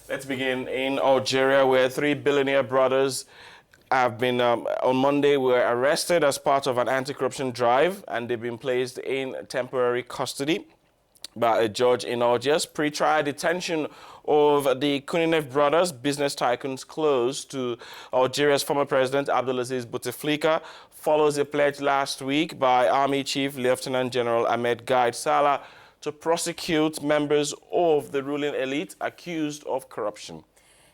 Let's begin in Algeria, where three billionaire brothers have been, on Monday, were arrested as part of an anti-corruption drive, and they've been placed in temporary custody by a judge in Algiers. Pre-trial detention of the Kouninef brothers, business tycoons close to Algeria's former president Abdelaziz Bouteflika, follows a pledge last week by Army Chief Lieutenant General Ahmed Gaid Salah to prosecute members of the ruling elite accused of corruption.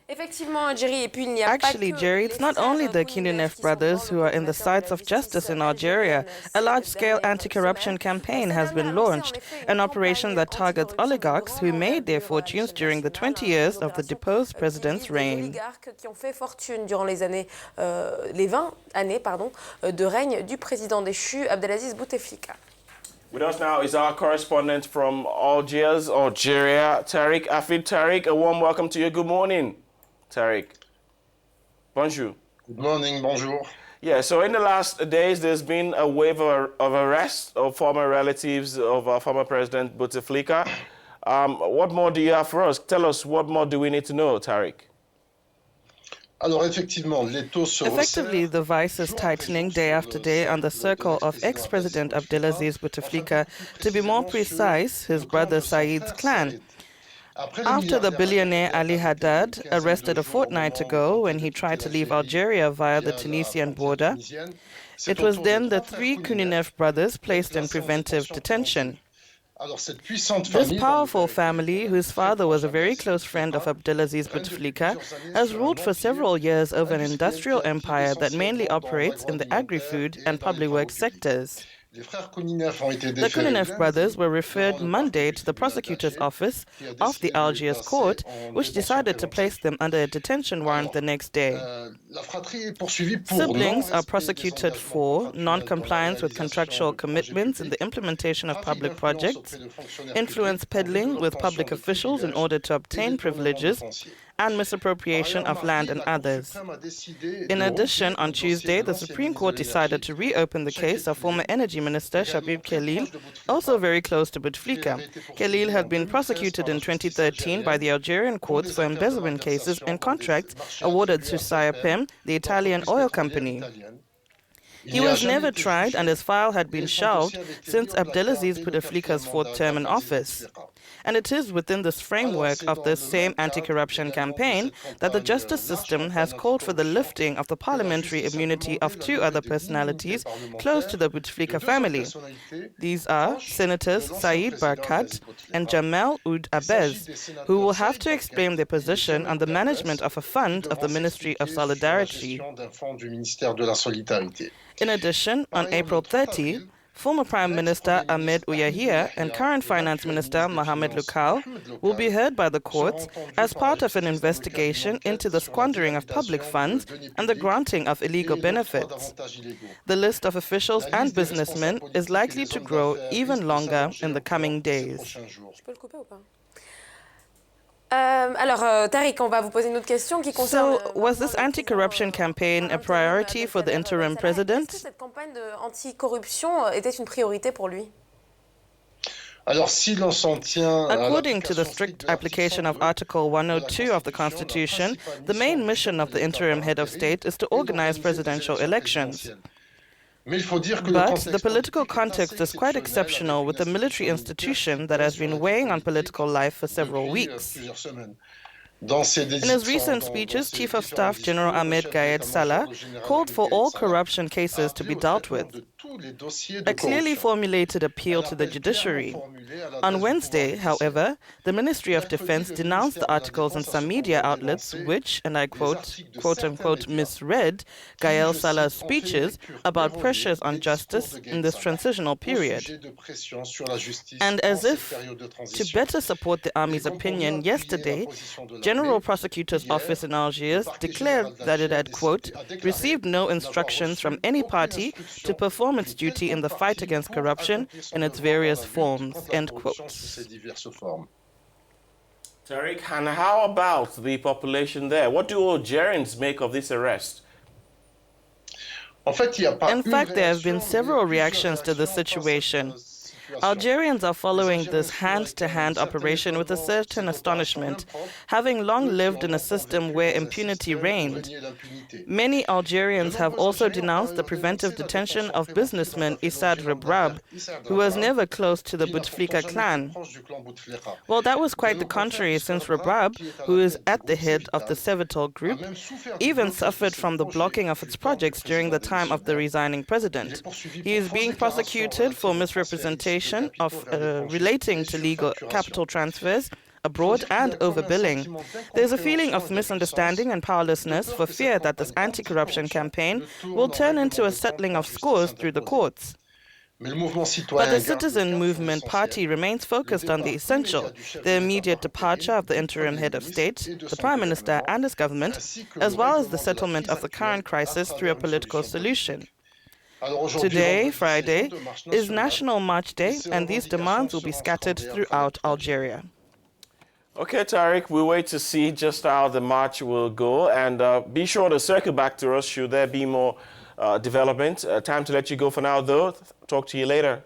Actually, Jerry, it's not only the Kouninef brothers who are in the sights of justice in Algeria. A large-scale anti-corruption campaign has been launched, an operation that targets oligarchs who made their fortunes during the 20 years of the deposed president's reign. With us now is our correspondent from Algiers, Algeria, Tariq Afid. Tariq, a warm welcome to you. Good morning, Tariq. Bonjour. Good morning, bonjour. Yeah, so in the last days, there's been a wave of arrests of former relatives of former President Bouteflika. What more do you have for us? Tell us, what more do we need to know, Tariq? Effectively, the vice is tightening day after day on the circle of ex-President Abdelaziz Bouteflika. To be more precise, his brother Said's clan. After the billionaire Ali Haddad, arrested a fortnight ago when he tried to leave Algeria via the Tunisian border, it was then the three Kouninef brothers placed in preventive detention. This powerful family, whose father was a very close friend of Abdelaziz Bouteflika, has ruled for several years over an industrial empire that mainly operates in the agri-food and public works sectors. The Kouninef brothers were referred Monday to the prosecutor's office of the Algiers court, which decided to place them under a detention warrant the next day. Siblings are prosecuted for non-compliance with contractual commitments in the implementation of public projects, influence peddling with public officials in order to obtain privileges, and misappropriation of land and others. In addition, on Tuesday, the Supreme Court decided to reopen the case of former Energy Minister Shabib Khalil, also very close to Bouteflika. Khalil had been prosecuted in 2013 by the Algerian courts for embezzlement cases and contracts awarded to Saipem, the Italian oil company. He was never tried, and his file had been shelved since Abdelaziz Bouteflika's fourth term in office. And it is within this framework of this same anti-corruption campaign that the justice system has called for the lifting of the parliamentary immunity of two other personalities close to the Bouteflika family. These are Senators Saïd Barkat and Jamel Oud Abez, who will have to explain their position on the management of a fund of the Ministry of Solidarity. In addition, on April 30, former Prime Minister Ahmed Ouyahia and current Finance Minister Mohamed Loukal will be heard by the courts as part of an investigation into the squandering of public funds and the granting of illegal benefits. The list of officials and businessmen is likely to grow even longer in the coming days. Tariq, on va vous poser une autre question qui concerne... So, was this anti-corruption campaign a priority for the interim president? Est-ce que cette campagne anti-corruption était une priorité pour lui? According to the strict application of Article 102 of the Constitution, the main mission of the interim head of state is to organize presidential elections. But the political context is quite exceptional, with a military institution that has been weighing on political life for several weeks. In his recent speeches, Chief of Staff General Ahmed Gaid Salah called for all corruption cases to be dealt with. A clearly formulated appeal to the judiciary. On Wednesday, however, the Ministry of Defense denounced the articles in some media outlets which, and I quote, quote-unquote, misread Gaid Salah's speeches about pressures on justice in this transitional period. And as if to better support the army's opinion, yesterday, General Prosecutor's Office in Algiers declared that it had, quote, received no instructions from any party to perform its duty in the fight against corruption in its various forms, end quote. Tariq, and how about the population there? What do Algerians make of this arrest? In fact, there have been several reactions to the situation. Algerians are following this hand-to-hand operation with a certain astonishment, having long lived in a system where impunity reigned. Many Algerians have also denounced the preventive detention of businessman Issa Rebrab, who was never close to the Bouteflika clan. Well, that was quite the contrary, since Rebrab, who is at the head of the Sevital group, even suffered from the blocking of its projects during the time of the resigning president. He is being prosecuted for misrepresentation of relating to legal capital transfers abroad and overbilling. There's a feeling of misunderstanding and powerlessness for fear that this anti-corruption campaign will turn into a settling of scores through the courts. But the Citizen Movement Party remains focused on the essential, the immediate departure of the interim head of state, the Prime Minister and his government, as well as the settlement of the current crisis through a political solution. Today, Friday, is National March Day, and these demands will be scattered throughout Algeria. Okay, Tariq, we'll wait to see just how the march will go, and be sure to circle back to us should there be more development. Time to let you go for now, though. Talk to you later.